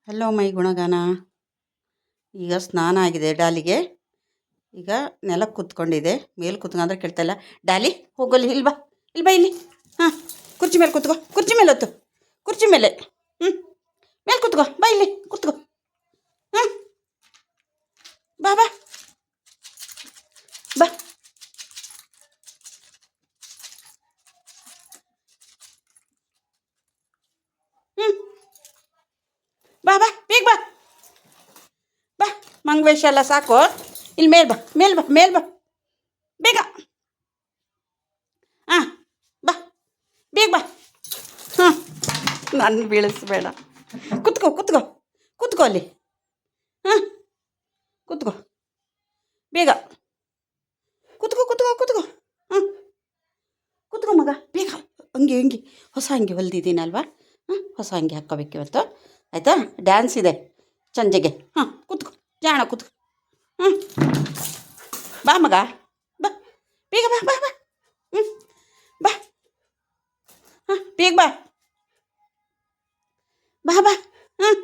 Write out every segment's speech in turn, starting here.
Hello my ಗುಣಗಾನ. ಈಗ ಸ್ನಾನ ಆಗಿದೆ ಡಾಲಿಗೆ. ಈಗ ನೆಲಕ್ಕೆ ಕೂತ್ಕೊಂಡಿದೆ. ಮೇಲೆ ಕೂತ್ಕೊಂಡ್ರೆ ಕೇಳ್ತಾಯಿಲ್ಲ. ಡಾಲಿ ಹೋಗಲ್ಲಿ, ಇಲ್ಲಿ ಬಾ, ಇಲ್ಲಿ ಬಾ, ಇಲ್ಲಿ. ಹಾಂ, ಕುರ್ಚಿ ಮೇಲೆ ಕೂತ್ಕೋ, ಕುರ್ಚಿ ಮೇಲೆ ಹೊತ್ತು, ಕುರ್ಚಿ ಮೇಲೆ. ಮೇಲೆ ಕೂತ್ಕೋ, ಬಾ, ಇಲ್ಲಿ ಕೂತ್ಕೋ. ಹಾಂ, ಬಾ ಬಾ ಬಾ. ಬಾ ಬಾ, ಬೇಗ ಬಾ ಬಾ. ಮಂಗವೇಷ ಎಲ್ಲ ಸಾಕು. ಇಲ್ಲಿ ಮೇಲೆ ಬಾ, ಮೇಲೆ ಬಾ, ಮೇಲೆ ಬಾ, ಬೇಗ. ಹಾಂ, ಬಾ, ಬೇಗ ಬಾ. ಹಾಂ, ನನ್ನ ಬೀಳಿಸ್ಬೇಡ. ಕುತ್ಕೋ ಕುತ್ಕೋ ಕುತ್ಕೋ ಅಲ್ಲಿ. ಹಾಂ, ಕುತ್ಕೋ ಬೇಗ. ಕುತ್ಕೋ ಕುತ್ಕೋ ಕುತ್ಕೋ. ಹಾಂ, ಕುತ್ಕೋ ಮಗ, ಬೇಗ. ಅಂಗಿ ಹೊಸ ಅಂಗಿ ಹೊಲ್ದಿದ್ದೀನಲ್ವಾ. ಹಾಂ, ಹೊಸ ಅಂಗಿ ಹಾಕ್ಕೋಬೇಕು ಇವತ್ತು. ಆಯಿತಾ? ಡ್ಯಾನ್ಸ್ ಇದೆ ಸಂಜೆಗೆ. ಹಾಂ, ಕುತ್ಕೋ ಜಾಣ, ಕುತ್ಕೋ. ಹ್ಞೂ, ಬಾ ಮಗ, ಬಾ, ಬೇಗ ಬಾ ಬಾ ಬಾ. ಬಾ. ಹಾಂ, ಬೇಗ ಬಾ ಬಾ ಬಾ. ಹಾಂ,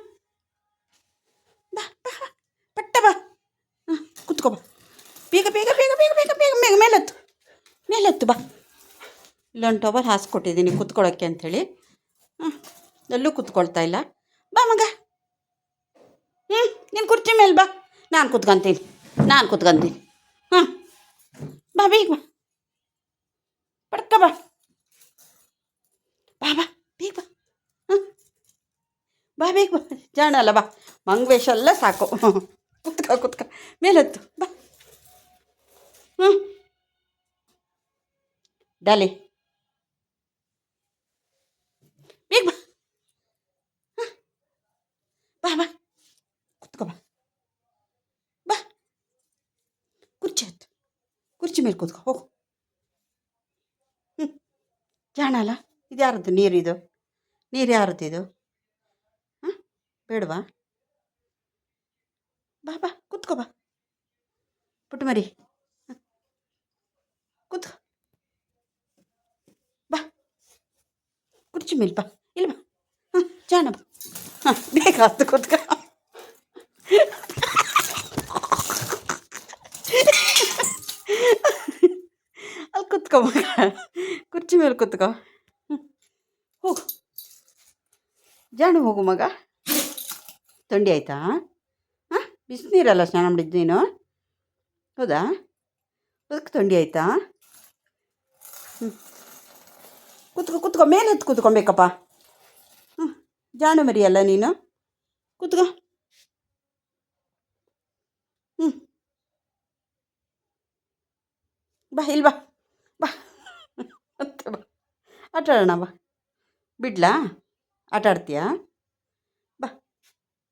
ಬಾ ಬಾ ಬಾ, ಪಟ್ಟ ಬಾ. ಹಾಂ, ಕುತ್ಕೋ ಬಾ, ಬೇಗ ಬೇಗ ಬೇಗ ಬೇಗ ಬೇಗ ಬೇಗ ಬೇಗ ಮೇಲೆತ್ತು, ಮೇಲೆತ್ತು ಬಾ. ಇಲ್ಲೊಂದು ಟವಲ್ ಹಾಸ್ಕೊಟ್ಟಿದ್ದೀನಿ ಕುತ್ಕೊಳ್ಳೋಕ್ಕೆ ಅಂಥೇಳಿ. ಹಾಂ, ಎಲ್ಲೂ ಕುತ್ಕೊಳ್ತಾ ಇಲ್ಲ. ಬಾ ಮಗ. ನೀನು ಕುರ್ಚಿ ಮೇಲೆ ಬಾ, ನಾನು ಕುತ್ಕೊಂತೀನಿ, ನಾನು ಕುತ್ಕೊಂತೀನಿ. ಹಾಂ, ಬಾ ಬೇಗ ಬಾ, ಪಡ್ಕ ಬಾ. ಬಾ ಬಾ ಬೇಗ ಬಾ. ಹಾಂ, ಬಾ ಬೇಗ ಬಾ, ಜಾಣ ಅಲ್ಲ ಬಾ. ಮಂಗವೇಷ ಎಲ್ಲ ಸಾಕು. ಕುತ್ಕ ಕುತ್ಕ, ಮೇಲೆತ್ತು ಬಾ. ಹ್ಞೂ, ಡಾಲಿ ಬೇಗ ಬಾ. ಬಾ ಬಾ, ಕುತ್ಕೋ ಬಾ. ಬಾ, ಕುರ್ಚಿ ಹತ್ತು, ಕುರ್ಚಿ ಮೇಲೆ ಕೂತ್ಕೋ ಹೋಗು. ಜಾಣ ಅಲ್ಲ. ಇದು ಯಾರದ್ದು ನೀರಿದು? ನೀರು ಯಾರದ್ದು ಇದು? ಹಾಂ, ಬೇಡವಾ? ಬಾ ಬಾ, ಕುತ್ಕೋ ಬಾ ಪುಟ್ಟು ಮರಿ. ಕೂತ್ಕೋ ಬಾ, ಕುರ್ಚಿ ಮೇಲೆ ಬಾ, ಇಲ್ಲಿ ಬಾ. ಹಾಂ, ಜಾಣ ಬಾ. ಹಾಂ, ಬೇಗ ಹತ್ತು ಕೂತ್ಕೋ. ಅಲ್ಲಿ ಕುತ್ಕೋ ಮಗ, ಕುರ್ಚಿ ಮೇಲೆ ಕುತ್ಕೋ. ಹೋಗು, ಜಾಣ ಹೋಗು ಮಗ. ಥಂಡಿ ಆಯಿತಾ? ಹಾಂ, ಬಿಸಿನೀರಲ್ಲ ಸ್ನಾನ ಮಾಡಿದ್ದು ನೀನು? ಹೌದಾ? ಅದಕ್ಕೆ ಥಂಡಿ ಆಯಿತಾ? ಕುತ್ಕೋ ಕುತ್ಕೋ, ಮೇಲೆ ಹತ್ತು ಕೂತ್ಕೊಬೇಕಪ್ಪ. ಹ್ಞೂ, ಜಾಣ ಮರಿಯಲ್ಲ ನೀನು? ಕುತ್ಕೋ. ಹ್ಞೂ, ಬಾ, ಇಲ್ಲಿ ಬಾ ಬಾ. ಮತ್ತೆ ಬಾ, ಆಟ ಆಡೋಣ ಬಾ. ಬಿಡ್ಲಾ? ಆಟ ಆಡ್ತೀಯಾ?